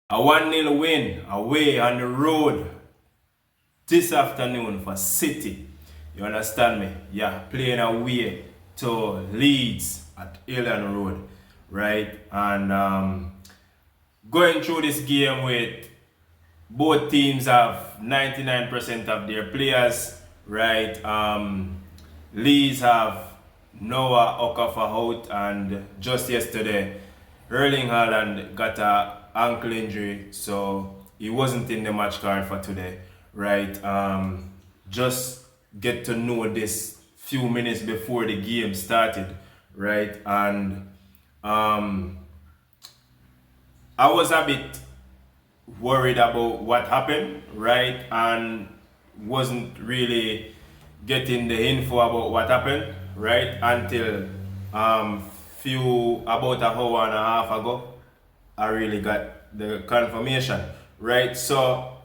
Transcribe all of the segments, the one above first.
A 1-0 win away on the road this afternoon for City. You understand me? Yeah, playing away to Leeds at Elland Road, right? And going through this game with both teams have 99% of their players, right? Leeds have Noah Okafor out, and just yesterday, Erling Haaland got a ankle injury, so he wasn't in the match card for today, right? Just get to know this few minutes before the game started, right? And I was a bit worried about what happened, right? And wasn't really getting the info about what happened, right? Until about an hour and a half ago, I really got the confirmation, right? So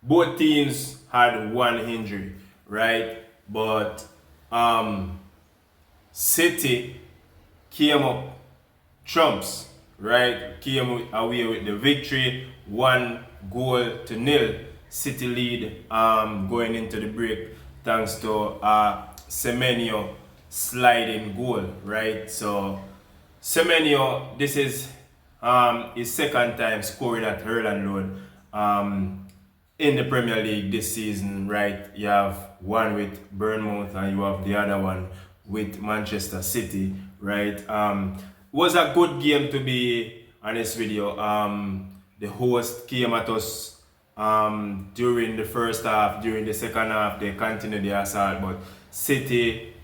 both teams had one injury, right? But City came up trumps, right? Came away with the victory, 1-0. City lead going into the break thanks to Semenyo sliding goal, right? So Semenyo, this is his second time scoring at Elland Road in the Premier League this season, right? You have one with Bournemouth and you have the other one with Manchester City, right? Was a good game, to be honest with you. The host came at us during the first half. During the second half, they continued the assault, but City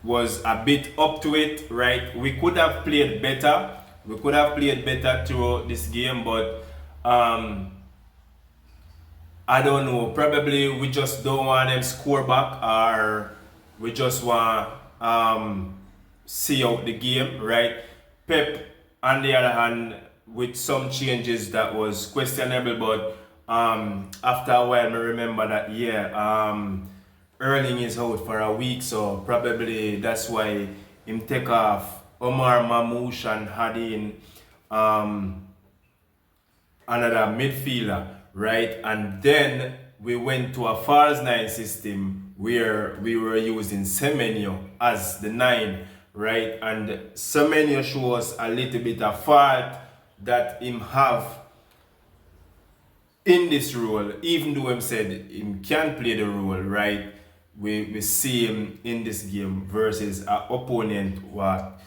was a bit up to it, right? We could have played better. We could have played better throughout this game, but I don't know. Probably we just don't want them score back, or we just want see out the game, right? Pep, on the other hand, with some changes that was questionable, but after a while, I remember that Erling is out for a week, so probably that's why him take off Omar Mamouche and had in another midfielder, right? And then we went to a false 9 system where we were using Semenyo as the 9, right? And Semenyo shows a little bit of fault that him have in this role, even though him said him can play the role, right? We see him in this game versus an opponent what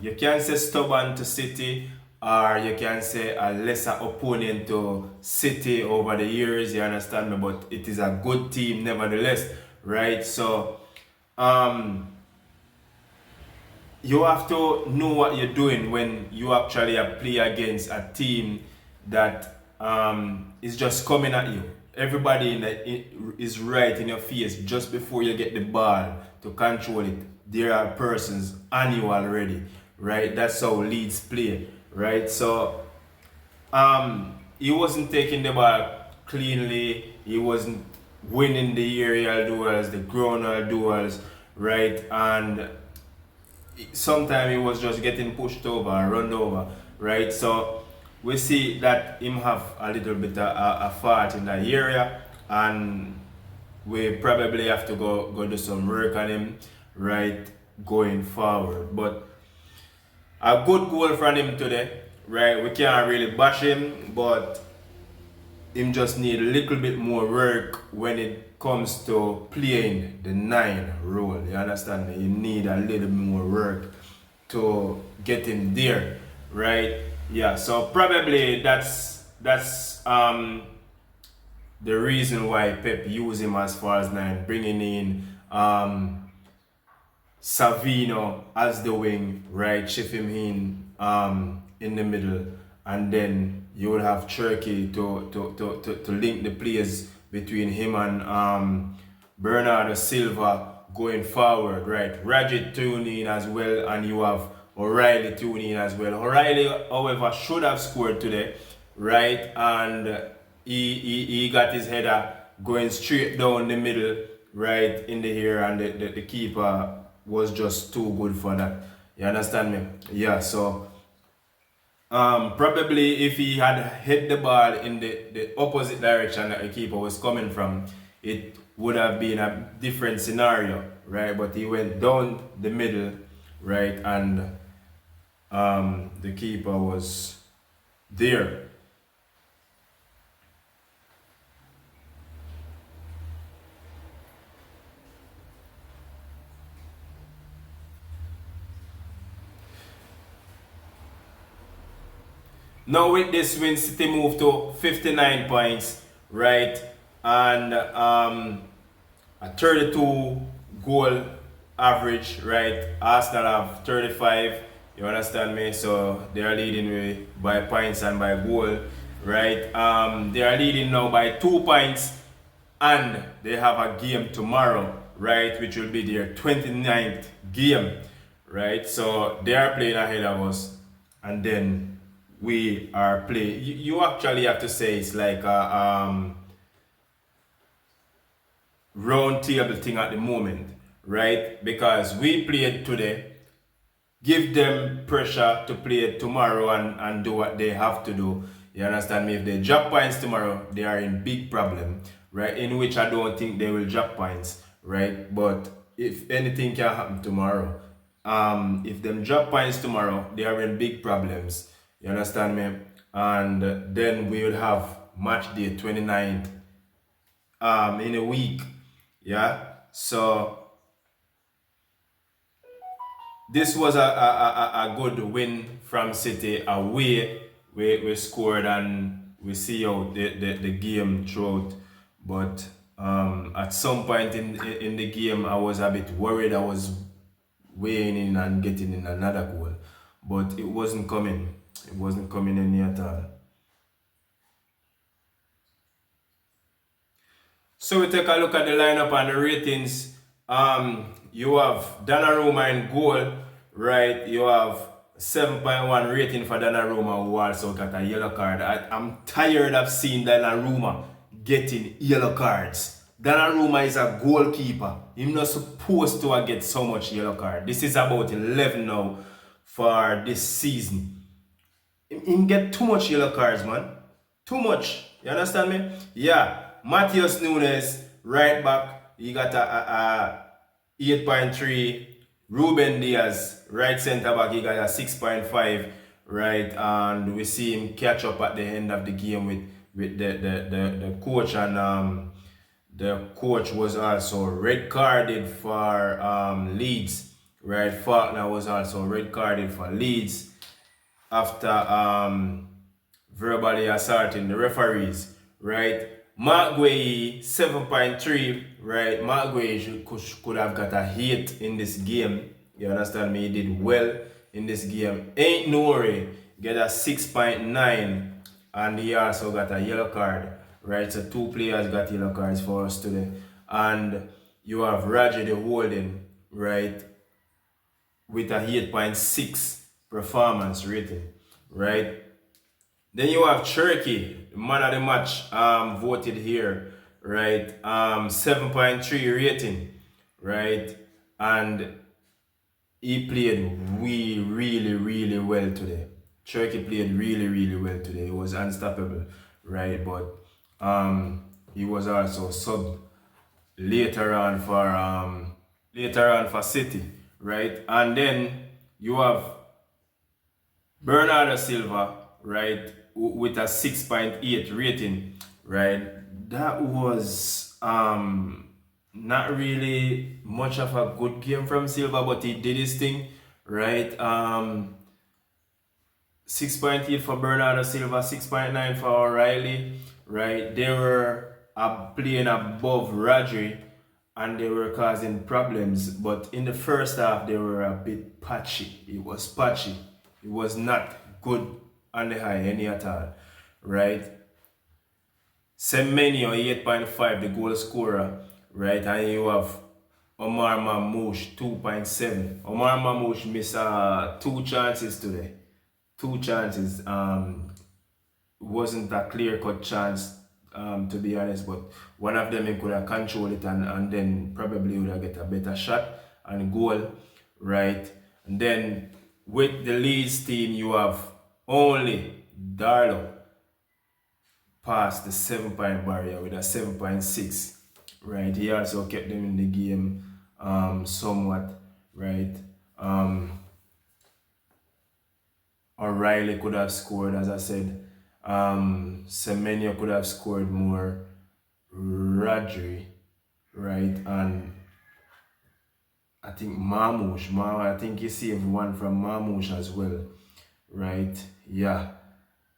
you can say stubborn to City, or you can say a lesser opponent to City over the years, you understand me? But it is a good team nevertheless, right? So you have to know what you're doing when you actually play against a team that is just coming at you. Everybody is right in your face just before you get the ball to control it. There are persons on you already, right? That's how Leeds play, right? So he wasn't taking the ball cleanly. He wasn't winning the aerial duels, the groundal duels, right? And sometimes he was just getting pushed over and run over, right? So we see that him have a little bit of a fault in that area, and we probably have to go do some work on him, right, going forward. But a good goal from him today, right? We can't really bash him, but him just need a little bit more work when it comes to playing the 9 role. You understand me? You need a little bit more work to get him there, right? Yeah, so probably that's the reason why Pep used him as far as 9, bringing in Savino as the wing, right? Shift him in the middle, and then you would have Turkey to link the players between him and Bernardo Silva going forward, right? Rajit tune in as well, and you have O'Reilly tune in as well. O'Reilly, however, should have scored today, right? And he got his header going straight down the middle, right in the air, and the keeper was just too good for that. You understand me? Yeah, so Probably if he had hit the ball in the opposite direction that the keeper was coming from, it would have been a different scenario, right? But he went down the middle, right? And the keeper was there. Now with this win, City moved to 59 points, right? And a 32 goal average, right? Arsenal have 35, you understand me? So they are leading by points and by goal, right? They are leading now by 2 points, and they have a game tomorrow, right? Which will be their 29th game, right? So they are playing ahead of us, and then we are playing. You actually have to say it's like a round table thing at the moment, right? Because we played today, give them pressure to play tomorrow and do what they have to do. You understand me? If they drop points tomorrow, they are in big problem, right? In which I don't think they will drop points, right? But if anything can happen tomorrow, if them drop points tomorrow, they are in big problems. You understand me? And then we will have match day 29th in a week. Yeah. So this was a good win from City away. We scored and we see how the game throughout. But at some point in the game, I was a bit worried. I was weighing in and getting in another goal. But it wasn't coming. It wasn't coming in at all. So we take a look at the lineup and the ratings. You have Donnarumma in goal, right? You have 7.1 rating for Donnarumma, who also got a yellow card. I'm tired of seeing Donnarumma getting yellow cards. Donnarumma is a goalkeeper. He's not supposed to get so much yellow card. This is about 11 now for this season. He get too much yellow cards, man. Too much. You understand me? Yeah. Matheus Nunes, right back, he got a 8.3. Ruben Diaz, right centre back, he got a 6.5, right? And we see him catch up at the end of the game with the coach, and the coach was also red carded for Leeds, right? Faulkner was also red carded for Leeds after verbally assaulting the referees, right? Mark Gueye, 7.3, right? Mark Gueye could have got a hit in this game. You understand me? He did well in this game. Ait Nouri get a 6.9, and he also got a yellow card, right? So 2 players got yellow cards for us today. And you have Roger the Holden, right, with a 8.6 performance rating, right? Then you have Cherokee, man of the match, voted here, right? 7.3 rating, right? And he played really well today. Cherokee played really well today. He was unstoppable, right? But he was also sub later on for City, right? And then you have Bernardo Silva, right, with a 6.8 rating, right? That was not really much of a good game from Silva, but he did his thing, right? 6.8 for Bernardo Silva, 6.9 for O'Reilly, right? They were playing above Rodri and they were causing problems, but in the first half they were a bit patchy. It was patchy. It was not good on the high any at all, right? Semenyo 8.5, the goal scorer, right? And you have Omar Mamouche 2.7. Omar Mamouche missed 2 chances today. 2 chances. Wasn't a clear-cut chance, to be honest, but one of them he could have controlled it and then probably would have get a better shot and goal, right? And then with the Leeds team, you have only Darlow passed the 7-point barrier with a 7.6. Right, he also kept them in the game somewhat. Right, O'Reilly could have scored, as I said. Semenyo could have scored more. Rodri, right, and I think I think he saved one from Mamouche as well, right? Yeah.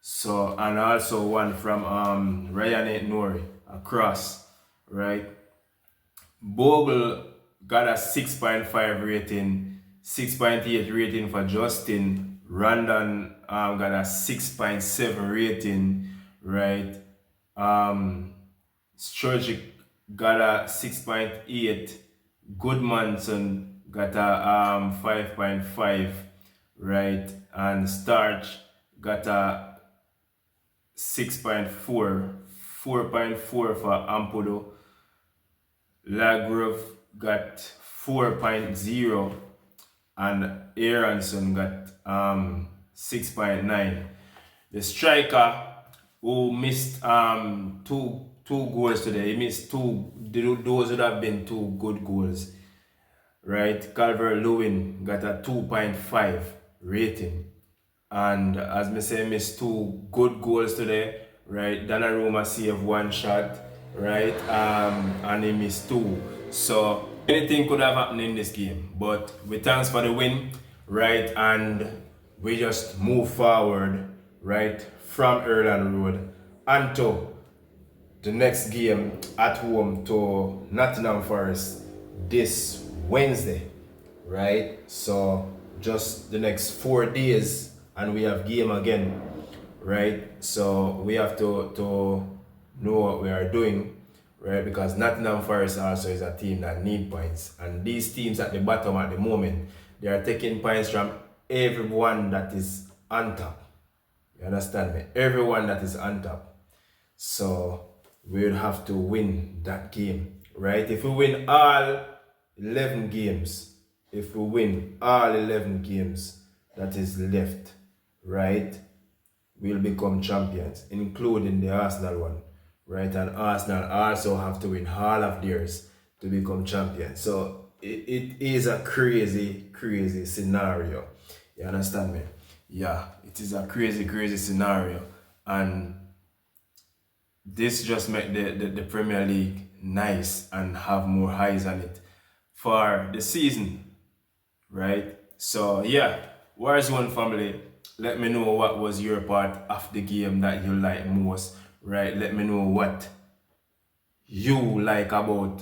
So, and also one from Raya Ait Nouri, across, right? Bogle got a 6.5 rating, 6.8 rating for Justin. Randon got a 6.7 rating, right? Sturgic got a 6.8. Goodmanson got a 5.5, right? And Starch got a 6.4, 4.4 for Ampudo. Lagrove got 4.0 and Aronson got 6.9. The striker who missed two goals today, he missed two. Those would have been two good goals, right? Calvert-Lewin got a 2.5 rating, and as me say, missed two good goals today, right? Donnarumma saved one shot, right? And he missed two. So anything could have happened in this game, but we thanks for the win, right? And we just move forward, right, from Elland Road onto the next game at home to Nottingham Forest this Wednesday, right? So just the next 4 days and we have game again, right? So we have to know what we are doing, right? Because Nottingham Forest also is a team that need points, and these teams at the bottom at the moment, they are taking points from everyone that is on top. You understand me? Everyone that is on top. So we will have to win that game, right? If we win all 11 games, that is left, right, we'll become champions, including the Arsenal one, right? And Arsenal also have to win all of theirs to become champions. So it is a crazy, crazy scenario. You understand me? Yeah, it is a crazy, crazy scenario. And this just make the Premier League nice and have more highs on it for the season, right? So yeah, Warzone family, let me know what was your part of the game that you like most, right? Let me know what you like about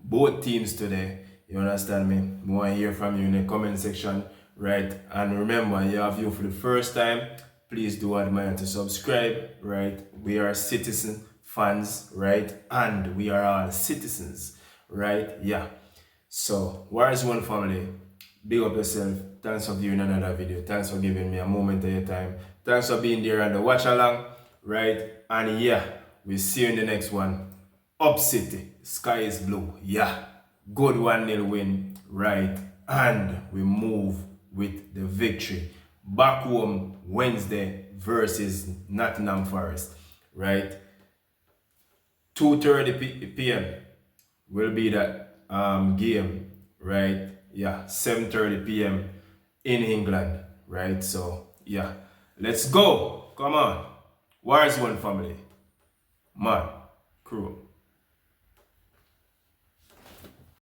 both teams today. You understand me? I want to hear from you in the comment section, right? And remember, you have you for the first time, please do admire to subscribe, right? We are citizen fans, right? And we are all citizens, right? Yeah. So, Warzone family, big up yourself. Thanks for viewing another video. Thanks for giving me a moment of your time. Thanks for being there and the watch along, right? And yeah, we'll see you in the next one. Up City, sky is blue. Yeah, good 1-0 win, right? And we move with the victory. Back home Wednesday versus Nottingham Forest, right? 2:30 p.m. will be that game, right? Yeah, 7:30 p.m. in England, right? So yeah, let's go. Come on, Warzone family, man, crew.